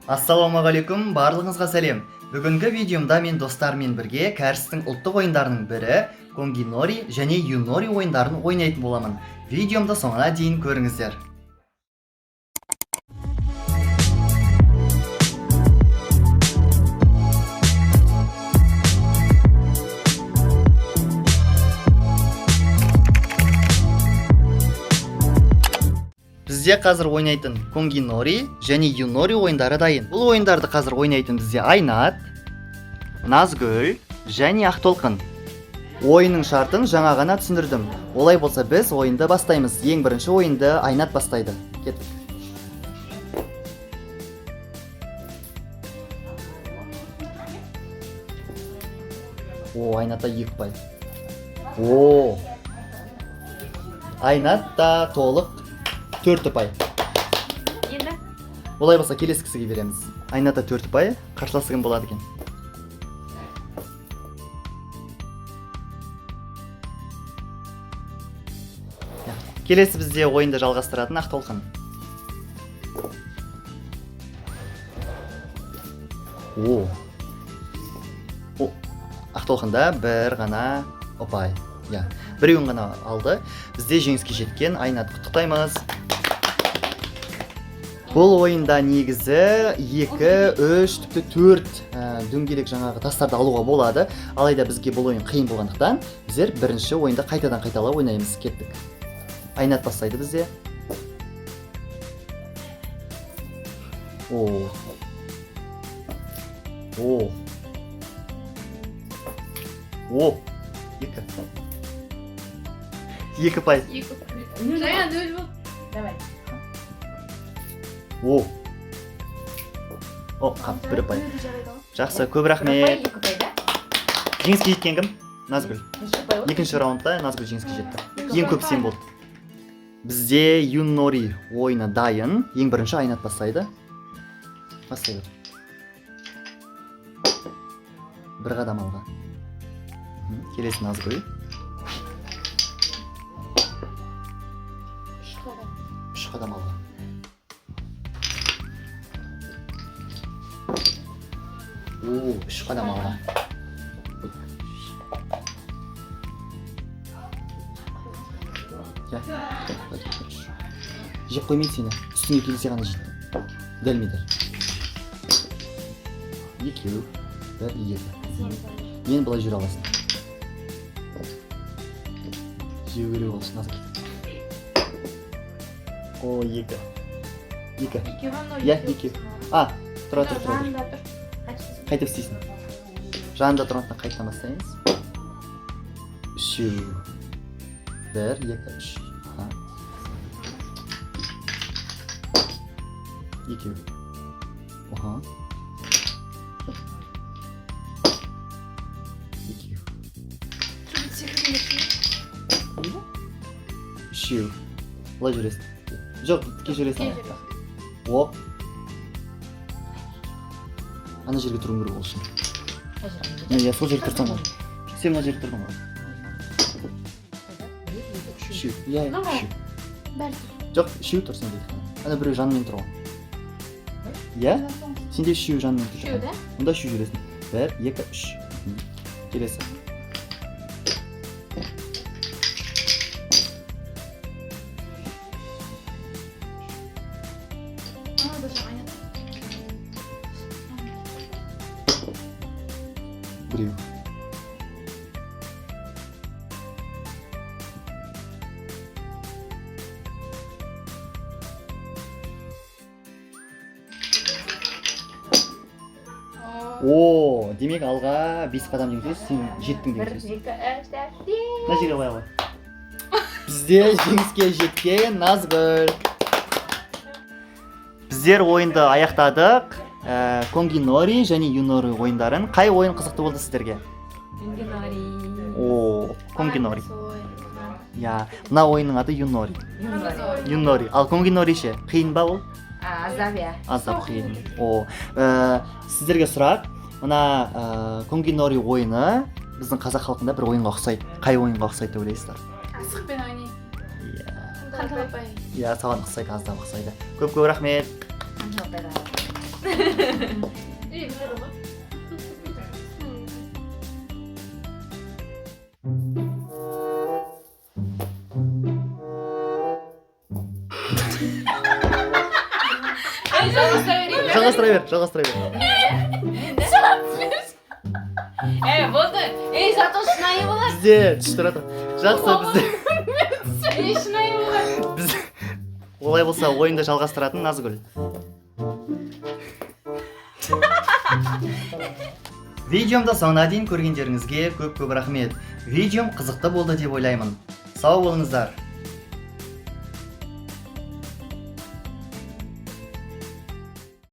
Ассалаумағалейкум, барлығыңызға сәлем. Бүгінгі видеомда мен достарыммен бірге кәрістің ұлттық ойындарының бірі Конги Нори және Юнори ойындарын ойнайтын боламын. Видеомды соңына дейін көріңіздер. Бізде қазір ойнайтын Конги Нори және Юнори ойындары дайын. Бұл ойындарды қазір ойнайтын бізде Айнат, Назгүл және Ақтолқын. Ойынның шартын жаңа ғана түсіндірдім. Олай болса біз ойынды бастаймыз. Ең бірінші ойынды Айнат бастайды. Кеттік. Айнатта 2 ұпай. Айнатта толық 4 ұпай. Олай болса келесі кісіге береміз. Айната 4 ұпай, қарсыласы кім болады екен? Келесі бізде ойынды жалғастыратын Ақтолқын. Ақтолқында бір ғана ұпай. Біреуін ғана алды. Бізде жеңіске жеткен Айнат, құттықтаймыз. Бұл ойында негізі 2, 3, тіпті 4 дөңгелек жаңағы тастарды алуға болады. Алайда бізге бұл ойын қиын болғандықтан, біздер бірінші ойында қайтадан қайталап ойнаймыз. Кеттік. Айнат бастайды бізде. Екі пай. Жаңа 0 бол. Давай. Бір пай. Жақсы, көп рахмет. Жеңіске жеткен кім? Назгүл. Екінші раундта Назгүл жеңіске жетті. Ең көп сен болды. Бізде Юнори ойыны дайын. Ең бірінші Айнат бастайды. Бастайды. Бір қадам алға. Келесі Назгүл. 3 қадам алға. Үш қадам алға. Жеп қоймейді сені. Үстіңе келсе ғана жетті. Дәлмейді. 2, 1, 2. Мен бұлай жүре аласың. Жеу керек болсын, азық. 2. 2. Тұра. Қайтып істейсің. Жанында тұрғандықтан қайтадан бастаймыз. 3, 1, 2, 3. 2. 3. Бұлай жүресің. Жоқ, тіке жүресің. Ана жерге тұруң керек болсын. Сол жерге тұрсаң ғой. Сен мына жерге тұрдың ғой. 3. Жоқ, 3 тұрсың дейді. Ана біреу жанымен тұр ғой. Сенде 3 жанымен тұр. Мұнда 3 жүресің. 1, 2, 3. Келесі. Біреу. Демек алға 5 қадам деген сөз, сен жеттің деген сөз. Мына жерге қоя ғой. Бізде жеңіске жеткен Назгүл. Біздер ойынды аяқтадық. Конги Нори және Юнори ойындарын. Қай ойын қызықты болды сіздерге? Конги Нори. Мына ойынның аты Юнори. Ал Конги Нори ше? Қиын ба ол? Аздап қиын. Сіздерге сұрақ. Мына Конги Нори ойыны біздің қазақ халқында бір ойынға ұқсайды. Қай ойынға ұқсайды деп ойлайсыздар? Асықпен ойнайды. Саған ұқсайды, аздап ұқсайды. Көп рахмет. Білер ғой. Жалғастыра бер. Болды. Зато шынайы болады. Бізде түсіп тұрады. Жақсы, бізде. Шынайы болады. Біз олай болса ойынды жалғастыратын Назгүл. Видеомды соңына дейін көргендеріңізге көп рахмет. Видеом қызықты болды деп ойлаймын. Сау болыңыздар.